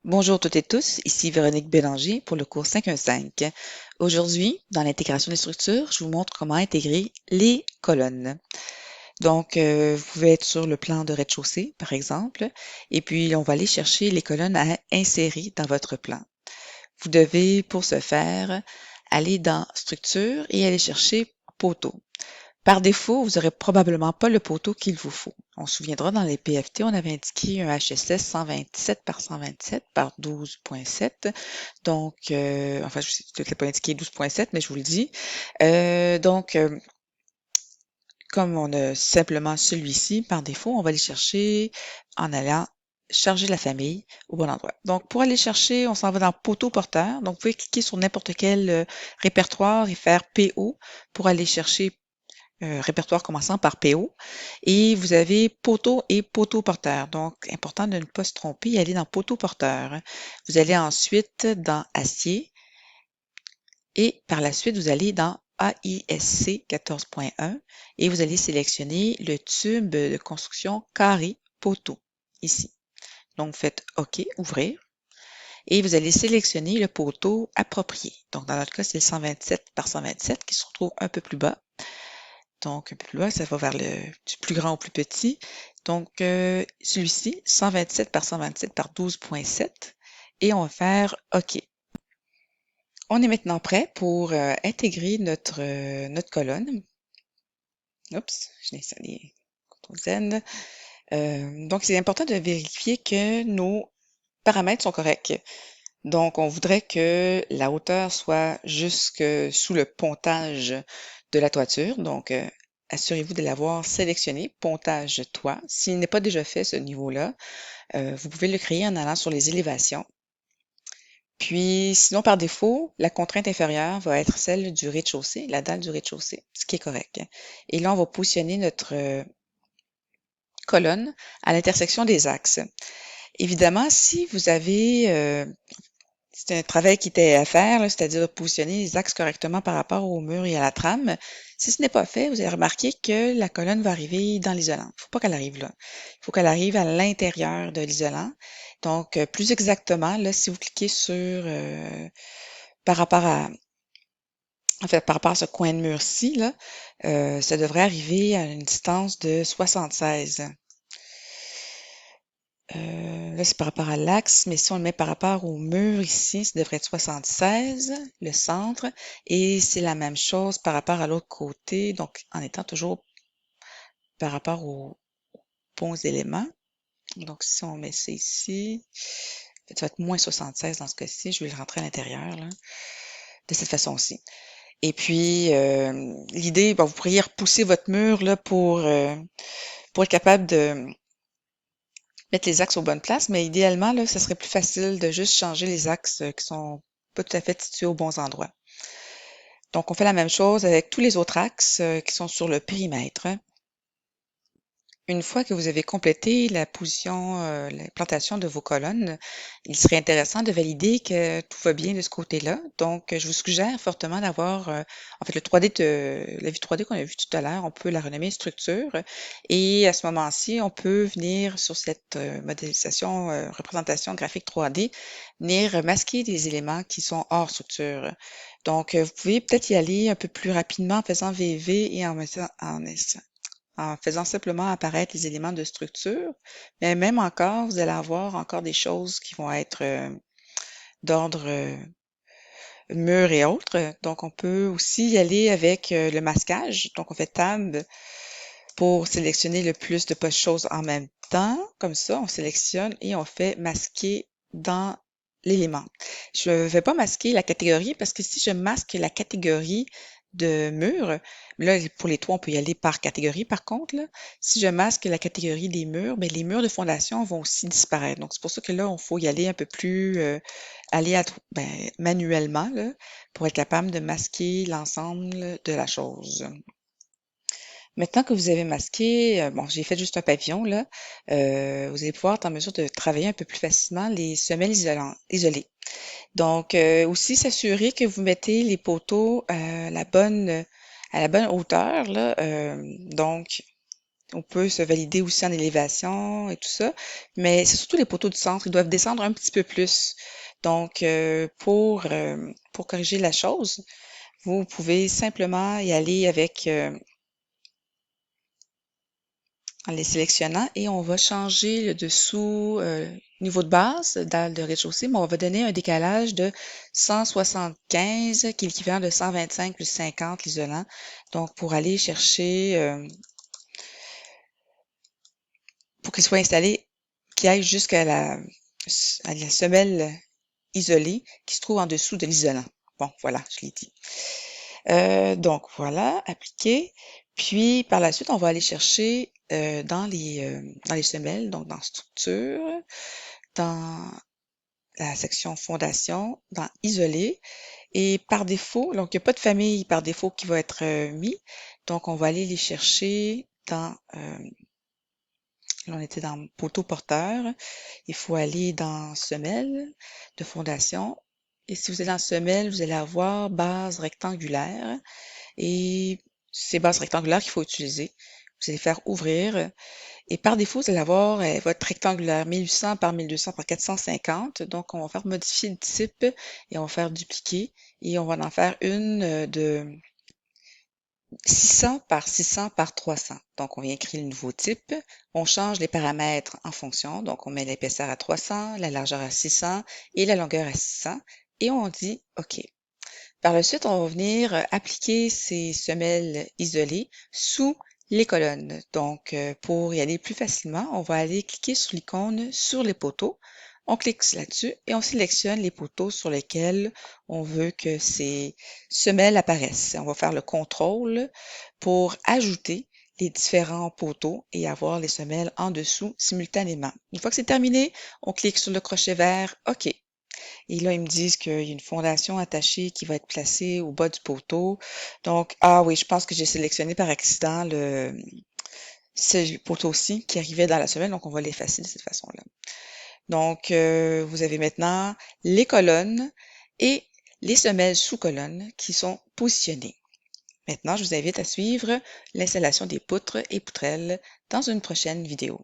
Bonjour toutes et tous, ici Véronique Bélanger pour le cours 515. Aujourd'hui, dans l'intégration des structures, je vous montre comment intégrer les colonnes. Donc, vous pouvez être sur le plan de rez-de-chaussée, par exemple, et puis on va aller chercher les colonnes à insérer dans votre plan. Vous devez, pour ce faire, aller dans Structure et aller chercher Poteau. Par défaut, vous n'aurez probablement pas le poteau qu'il vous faut. On se souviendra dans les PFT, on avait indiqué un HSS 127 par 127 par 12.7. Donc, enfin, je ne l'ai pas indiqué 12.7, mais je vous le dis. Comme on a simplement celui-ci par défaut, on va aller chercher en allant charger la famille au bon endroit. Donc, pour aller chercher, on s'en va dans poteau porteur. Donc, vous pouvez cliquer sur n'importe quel répertoire et faire PO pour aller chercher répertoire commençant par PO. Et vous avez poteau et poteau porteur. Donc, important de ne pas se tromper et aller dans poteau porteur. Vous allez ensuite dans acier et par la suite, vous allez dans AISC 14.1 et vous allez sélectionner le tube de construction carré poteau ici. Donc, vous faites OK, ouvrir. Et vous allez sélectionner le poteau approprié. Donc, dans notre cas, c'est le 127 par 127 qui se retrouve un peu plus bas. Donc, un peu plus bas, ça va vers du plus grand au plus petit. Donc, celui-ci, 127 par 127 par 12.7. Et on va faire OK. On est maintenant prêt pour intégrer notre colonne. Oups, je l'ai installé. CTRL Z. Donc, c'est important de vérifier que nos paramètres sont corrects. Donc, on voudrait que la hauteur soit jusque sous le pontage de la toiture. Donc, assurez-vous de l'avoir sélectionné, pontage toit. S'il n'est pas déjà fait ce niveau-là, vous pouvez le créer en allant sur les élévations. Puis, sinon, par défaut, la contrainte inférieure va être celle du rez-de-chaussée, la dalle du rez-de-chaussée, ce qui est correct. Et là, on va positionner notre colonne à l'intersection des axes. Évidemment, si vous avez c'est un travail qui était à faire, c'est-à-dire de positionner les axes correctement par rapport au mur et à la trame. Si ce n'est pas fait, vous allez remarquer que la colonne va arriver dans l'isolant. Il ne faut pas qu'elle arrive là. Il faut qu'elle arrive à l'intérieur de l'isolant. Donc, plus exactement, là, si vous cliquez sur par rapport à en fait, par rapport à ce coin de mur-ci, là, ça devrait arriver à une distance de 76. Là, c'est par rapport à l'axe, mais si on le met par rapport au mur ici, ça devrait être 76, le centre, et c'est la même chose par rapport à l'autre côté, donc en étant toujours par rapport aux bons éléments. Donc, si on met ça ici, ça va être moins 76 dans ce cas-ci, je vais le rentrer à l'intérieur, là, de cette façon-ci. Et puis, l'idée, bon, vous pourriez repousser votre mur là, pour être capable de mettre les axes aux bonnes places, mais idéalement, là, ça serait plus facile de juste changer les axes qui sont pas tout à fait situés aux bons endroits. Donc, on fait la même chose avec tous les autres axes qui sont sur le périmètre. Une fois que vous avez complété la position, l'implantation de vos colonnes, il serait intéressant de valider que tout va bien de ce côté-là. Donc, je vous suggère fortement d'avoir, en fait, la vue 3D qu'on a vue tout à l'heure, on peut la renommer structure. Et à ce moment-ci, on peut venir sur cette modélisation, représentation graphique 3D, venir masquer des éléments qui sont hors structure. Donc, vous pouvez peut-être y aller un peu plus rapidement en faisant VV et en faisant simplement apparaître les éléments de structure, mais même encore, vous allez avoir encore des choses qui vont être d'ordre mur et autres. Donc, on peut aussi y aller avec le masquage. Donc, on fait Tab pour sélectionner le plus de choses en même temps. Comme ça, on sélectionne et on fait masquer dans l'élément. Je ne vais pas masquer la catégorie parce que si je masque la catégorie de mur, là, pour les toits, on peut y aller par catégorie par contre. Là. Si je masque la catégorie des murs, bien, les murs de fondation vont aussi disparaître. Donc, c'est pour ça que là, il faut y aller un peu plus manuellement là, pour être capable de masquer l'ensemble de la chose. Maintenant que vous avez masqué, bon, j'ai fait juste un pavillon là, vous allez pouvoir être en mesure de travailler un peu plus facilement les semelles isolées. Donc, aussi s'assurer que vous mettez les poteaux à la bonne hauteur là. Donc, On peut se valider aussi en élévation et tout ça, mais c'est surtout les poteaux du centre, ils doivent descendre un petit peu plus. Donc, pour corriger la chose, vous pouvez simplement y aller avec en les sélectionnant et on va changer le dessous niveau de base, dalle de rez-de-chaussée, mais on va donner un décalage de 175 qui est l'équivalent de 125 plus 50 l'isolant. Donc, pour aller chercher, pour qu'il soit installé, qu'il aille jusqu'à à la semelle isolée qui se trouve en dessous de l'isolant. Bon, voilà, je l'ai dit. Donc voilà, appliquer. Puis par la suite, on va aller chercher dans les semelles, donc dans structure, dans la section fondation, dans isoler. Et par défaut, donc il n'y a pas de famille par défaut qui va être mis. Donc on va aller les chercher là on était dans poteau porteur. Il faut aller dans semelle de fondation. Et si vous êtes dans semelle, vous allez avoir base rectangulaire. Et c'est bases rectangulaires qu'il faut utiliser. Vous allez faire ouvrir. Et par défaut, vous allez avoir votre rectangulaire 1800 par 1200 par 450. Donc, on va faire modifier le type et on va faire dupliquer. Et on va en faire une de 600 par 600 par 300. Donc, on vient créer le nouveau type. On change les paramètres en fonction. Donc, on met l'épaisseur à 300, la largeur à 600 et la longueur à 600. Et on dit OK. Par la suite, on va venir appliquer ces semelles isolées sous les colonnes. Donc, pour y aller plus facilement, on va aller cliquer sur l'icône sur les poteaux. On clique là-dessus et on sélectionne les poteaux sur lesquels on veut que ces semelles apparaissent. On va faire le contrôle pour ajouter les différents poteaux et avoir les semelles en dessous simultanément. Une fois que c'est terminé, on clique sur le crochet vert OK. Et là, ils me disent qu'il y a une fondation attachée qui va être placée au bas du poteau. Donc, ah oui, je pense que j'ai sélectionné par accident ce poteau-ci qui arrivait dans la semelle, donc on va l'effacer de cette façon-là. Donc, vous avez maintenant les colonnes et les semelles sous colonnes qui sont positionnées. Maintenant, je vous invite à suivre l'installation des poutres et poutrelles dans une prochaine vidéo.